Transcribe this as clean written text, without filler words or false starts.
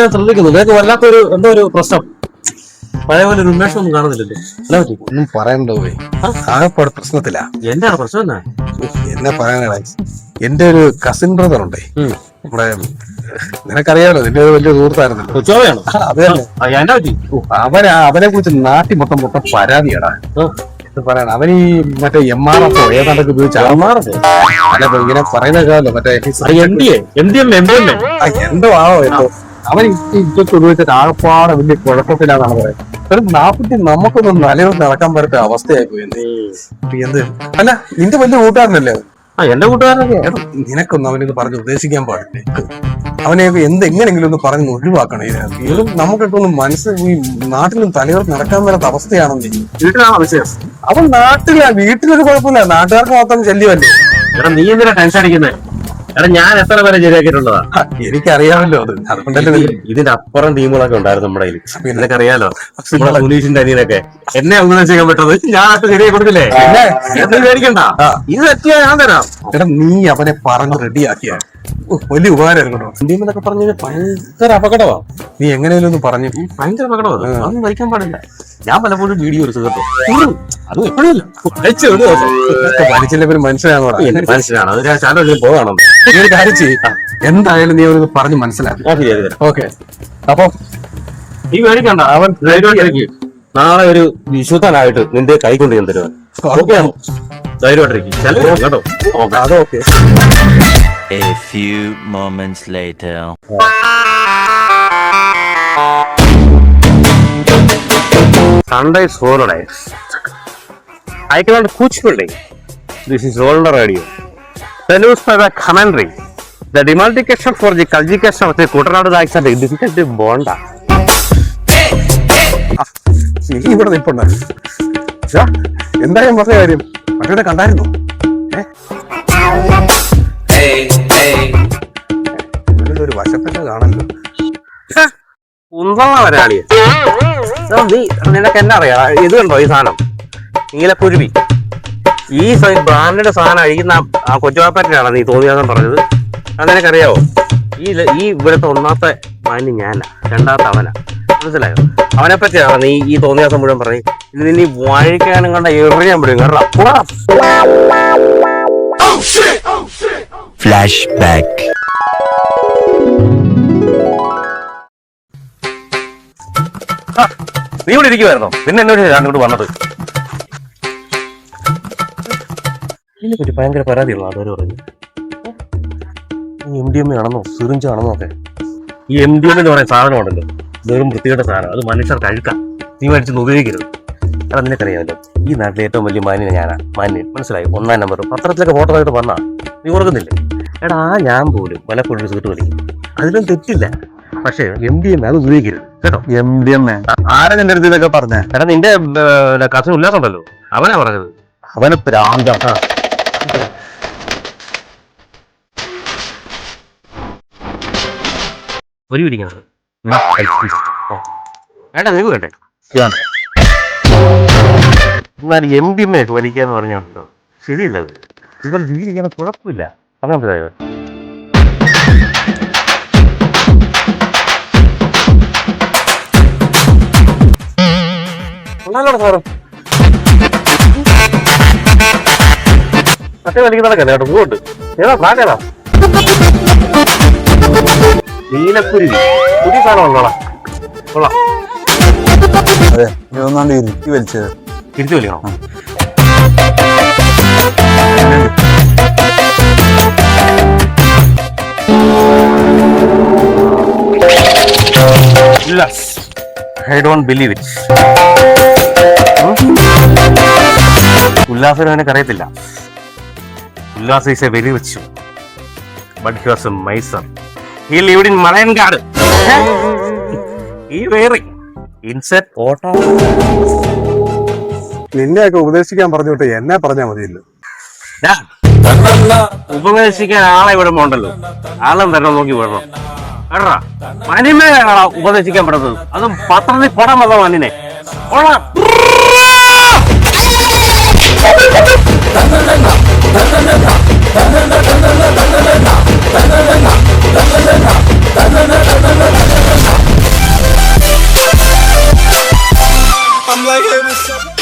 ഞാൻ ശ്രദ്ധിക്കുന്നു. നിങ്ങൾക്ക് വല്ലാത്തൊരു എന്തോ ഒരു പ്രശ്നം. പഴയ പോലെ ഒരു ഉന്മേഷം ഒന്നും കാണുന്നില്ലല്ലോ. എന്നാ പറ്റി? ഒന്നും പറയണ്ടോ പോയി. ആകെപ്പാട് പ്രശ്നത്തില്ല. എന്താണ് പ്രശ്നം? എന്നാ എന്നെ പറയാനാ, എന്റെ ഒരു കസിൻ ബ്രദർ ഉണ്ടേ നമ്മുടെ, നിനക്കറിയാലോ, നിന്റെ ഒരു വലിയ സുഹൃത്തായിരുന്നല്ലോ. കൊച്ചോവയാണോ? അത് തന്നെ. എന്നാ പറ്റി? അവനെ കുറിച്ച് നാട്ടിൽ മൊത്തം പരാതിയാടാ. പറയണ അവൻ ഈ മറ്റേ MRF ഏതാണ്ടൊക്കെ ഉപയോഗിച്ച ഇങ്ങനെ പറയുന്നല്ലോ, മറ്റേ എന്തോ ആവോ എന്തോ അവൻ ഇതൊക്കെ ഉപയോഗിച്ചിട്ട് ആകപ്പാടെ വലിയ കുഴപ്പത്തിലാണെന്നാണ് പറയുന്നത്. ഒരു നാപ്പത്തി നമുക്കൊന്നും നിലവിൽ നടക്കാൻ പറ്റാത്ത അവസ്ഥയായി പോയി. എന്ത് അല്ല, നിന്റെ വലിയ കൂട്ടുകാരനല്ലേ എന്റെ കൂട്ടുകാരനൊക്കെ. നിനക്കൊന്നും അവനൊന്ന് പറഞ്ഞ് ഉദ്ദേശിക്കാൻ പാടില്ലേ? അവനെയൊക്കെ എങ്ങനെങ്കിലും ഒന്ന് പറഞ്ഞ് ഒഴിവാക്കണം. ഇതിലും നമുക്കൊക്കെ മനസ്സിൽ ഈ നാട്ടിലും തലയോർത്ത് നടക്കാൻ വരാത്ത അവസ്ഥയാണെന്ന്. വീട്ടിലാണോ വിഷയം? അവൻ നാട്ടിലാണ്, വീട്ടിലൊരു കുഴപ്പമില്ല, നാട്ടുകാർക്ക് മൊത്തം ശല്യമല്ലേ. എടാ നീ എന്തിനാ ടെൻഷൻ അടിക്കുന്നത്? എടാ ഞാൻ എത്ര പേരെ ശരിയാക്കിയിട്ടുള്ളതാ. എനിക്കറിയാമല്ലോ അത്. അതുകൊണ്ടല്ലേ ഇതിന്റെ അപ്പുറം ടീമുകളൊക്കെ ഉണ്ടായിരുന്നു നമ്മുടെ കയ്യിൽ. നിനക്ക് അറിയാലോ, സുനീഷിന്റെ അനിയനൊക്കെ എന്നെ ഉപദേശിക്കാൻ പറ്റത് ഞാൻ ശരിയായി കൊടുത്തില്ലേ? മേടിക്കണ്ട, ഇത് തെറ്റിയാ ഞാൻ തരാം. എടാ നീ അവനെ പറഞ്ഞ് റെഡിയാക്കിയ വലിയ ഉപകാരമായിരുന്നു. ടീമെന്നൊക്കെ പറഞ്ഞത് ഭയങ്കര അപകടമാണ്. നീ എങ്ങനെയാലും ഒന്ന് പറഞ്ഞു. ഭയങ്കര അപകടമാണ്, അതൊന്നും വഹിക്കാൻ പാടില്ല. ഞാൻ പലപ്പോഴും വീഡിയോ എടുത്തു കേട്ടോ. അത് എപ്പോഴും വലിച്ചില്ല മനസ്സിലാണോടാ? മനസ്സിലാണ്. അത് ഞാൻ ചാനലിൽ പോവാണോ? നീ ഒരു കാര്യം ചെയ്യും, എന്തായാലും നീ അവനൊന്ന് പറഞ്ഞ് മനസ്സിലാക്കി. ഓക്കെ, അപ്പൊ നീ മേടിക്കണ്ട. അവൻ നാളെ ഒരു വിശുദ്ധനായിട്ട് നിന്റെ കൈ കൊണ്ട് ഞാൻ തരുവാൻ. ധൈര്യമായിട്ടിരിക്കും കേട്ടോ. അതൊക്കെ. A few moments later. Sunday is holiday. I cannot coach building. This is Roller Radio. The newspaper commentary. The demarcation for the cultivation of the Kutanadu Dikes are difficult to bond. നീ ഇവിടെ നിൽപ്പുണ്ട. എന്തായാലും പറഞ്ഞ കാര്യം മറ്റേ കണ്ടായിരുന്നു. ഒരു വശപ്പറ്റ കാണല്ലോ. വരാളിയ നീ, നിനക്ക് എന്നാ അറിയാ? ഇത് കണ്ടോ ഈ സാധനം? നീലക്കുരുവി. ഈ ബ്രാൻഡിന്റെ സാധനം അഴിക്കുന്ന ആ കൊച്ചുവാപ്പറ്റാണ് നീ തോന്നിയാന്ന് പറഞ്ഞത്. അത് നിനക്കറിയാവോ? ഈ ഇവിടുത്തെ ഒന്നാമത്തെ മാന്യ ഞാനാ, രണ്ടാമത്തെ അവനാ. മനസ്സിലായോ? അവനെ പറ്റിയാണ് നീ ഈ തോന്നിയാസം മുഴുവൻ പറഞ്ഞു. ഇത് നീ വാഴിക്കാനും കണ്ട എറിയാൻ പറ്റും കേട്ടോ. Flashback. നീ ഇവിടെ ഇരിക്കുവായിരുന്നോ? പിന്നെ എന്നോട് അങ്ങോട്ട് വന്നത്? ഇതിനെ പറ്റി ഭയങ്കര പരാതിയുള്ളൂ ആൾക്കാർ പറഞ്ഞു. ഈ MDMA ആണെന്നോ സിറിഞ്ച് ആണെന്നോ ഒക്കെ. ഈ MDMA എന്ന് പറയുന്ന സാധനം ഉണ്ടല്ലോ, വെറും വൃത്തിയുടെ സാധനം. അത് മനുഷ്യർക്ക് അഴുക്കാം. നീ മേടിച്ചൊന്ന് ഉപയോഗിക്കരുത്. അത് നിനക്കറിയാമല്ലോ, ഈ നാട്ടിലെ ഏറ്റവും വലിയ മാന്യൻ ഞാനാ. മാന്യൻ, മനസ്സിലായി? 1-ാം നമ്പർ പത്രത്തിലൊക്കെ ഫോട്ടോ ആയിട്ട് വന്നാ നീ ഓർക്കുന്നില്ലേ? എടാ ഞാൻ പോലും പലപ്പോഴും സീട്ട് വലിക്കും, അതിലും തെറ്റില്ല. പക്ഷേ MDMA അത് ഉപയോഗിക്കരുത് കേട്ടോ. MDMA ആരാ നിന്റെ അടുത്ത് ഇതൊക്കെ പറഞ്ഞേ? എടാ നിന്റെ കസിൻ ഉല്ലാസം ഉണ്ടല്ലോ, അവനാ പറഞ്ഞത്. അവന് പ്രാന്ത. ഒരു പിടിക്കണത് വേണ്ട, നിനക്ക് വേണ്ടേ? എന്നാൽ MDMA ഒക്കെ വലിക്കാന്ന് പറഞ്ഞോ ശരിയല്ലത്. ഇവർ ജീവിക്കാൻ കുഴപ്പമില്ല. അങ്ങനെ മനസ്സിലായോ? സാറ് മറ്റേ വലിക്കുന്നതൊക്കെ കേട്ടോ. പോണ്ട് ഏതാ ഫ്ലാറ്റ് ഏതാ? നീലക്കുരുവി പുതിയ സാധനം ഉള്ളോളാം. കൊള്ളാം. അതെ, ഒന്നാണ്ട് ഇരുത്തി വലിച്ചത്. തിരിച്ചു വലിക്കണോ? I don't believe it. ഉല്ലാസിനെ എനിക്ക് അറിയത്തില്ല. Ullas is a very rich man, but he was a miser. He lived in Malayankad. He very insert auto. നിന്നെയൊക്കെ ഉപദേശിക്കാൻ പറഞ്ഞോട്ടെ, എന്നെ പറഞ്ഞാൽ മതിയല്ലോ. ഉപദേശിക്കാൻ ആളെ ഇവിടെ ഉണ്ടല്ലോ, ആളും വരണം നോക്കി വിടണം കേട്ടാ. മനിമേനാണ് ഉപദേശിക്കാൻ പെടുന്നത്, അതും പത്രത്തിൽ പടം വന്ന മനിനെ. I'm like, hey, what's up?